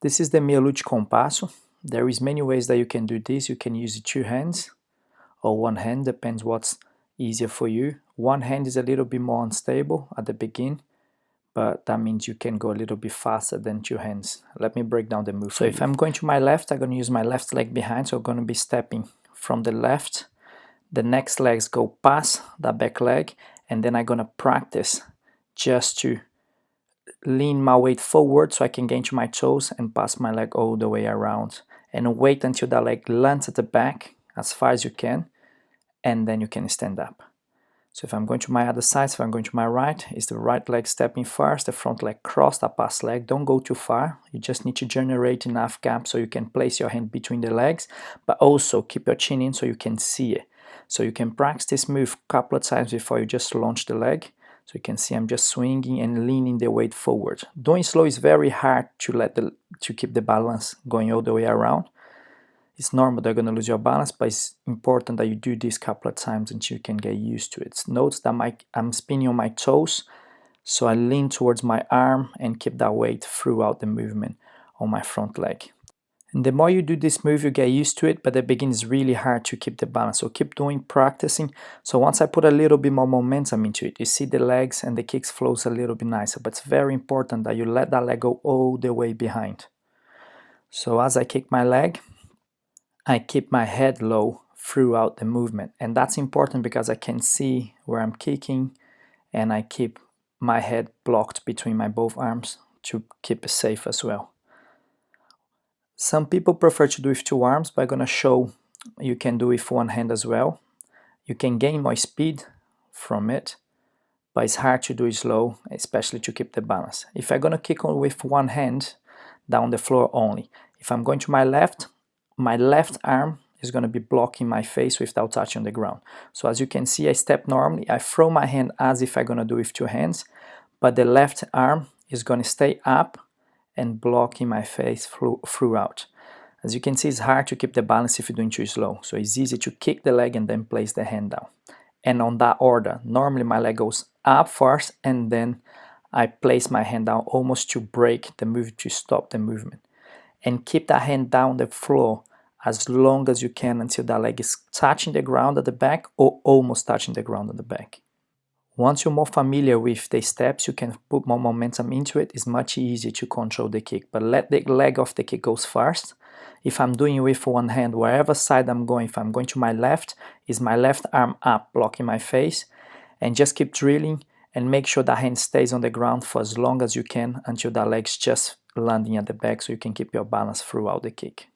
This is the Meia Lua de Compasso. There is many ways that you can do this. You can use two hands or one hand, depends what's easier for you. One hand is a little bit more unstable at the beginning, but that means you can go a little bit faster than two hands. Let me break down the move. So if I'm going to my left, I'm going to use my left leg behind, so I'm going to be stepping from the left. The next legs go past that back leg, and then I'm going to practice just to lean my weight forward so I can get to my toes and pass my leg all the way around. And wait until that leg lands at the back as far as you can, and then you can stand up. So if I'm going to my other side, if I'm going to my right, is the right leg stepping first, the front leg cross, the pass leg. Don't go too far. You just need to generate enough gap so you can place your hand between the legs, but also keep your chin in so you can see it. So you can practice this move a couple of times before you just launch the leg. So you can see I'm just swinging and leaning the weight forward. Doing slow is very hard to keep the balance going all the way around. It's normal they're going to lose your balance, but it's important that you do this a couple of times until you can get used to it. Notice that I'm spinning on my toes, so I lean towards my arm and keep that weight throughout the movement on my front leg. And the more you do this move, you get used to it, but at the beginning it's really hard to keep the balance. So keep doing, practicing. So once I put a little bit more momentum into it, you see the legs and the kicks flows a little bit nicer, but it's very important that you let that leg go all the way behind. So as I kick my leg, I keep my head low throughout the movement, and that's important because I can see where I'm kicking, and I keep my head blocked between my both arms to keep it safe as well. Some people prefer to do with two arms, but I'm going to show you can do with one hand as well. You can gain more speed from it, but it's hard to do it slow, especially to keep the balance. If I'm going to kick on with one hand down the floor only, if I'm going to my left arm is going to be blocking my face without touching the ground. So as you can see, I step normally, I throw my hand as if I'm going to do with two hands, but the left arm is going to stay up and blocking my face throughout. As you can see, it's hard to keep the balance if you're doing too slow. So it's easy to kick the leg and then place the hand down. And on that order, normally my leg goes up first and then I place my hand down almost to break the move, to stop the movement. And keep that hand down the floor as long as you can until that leg is touching the ground at the back or almost touching the ground at the back. Once you're more familiar with the steps, you can put more momentum into it. It's much easier to control the kick, but let the leg of the kick goes first. If I'm doing it with one hand, wherever side I'm going, if I'm going to my left, is my left arm up, blocking my face, and just keep drilling and make sure that hand stays on the ground for as long as you can until that leg's just landing at the back so you can keep your balance throughout the kick.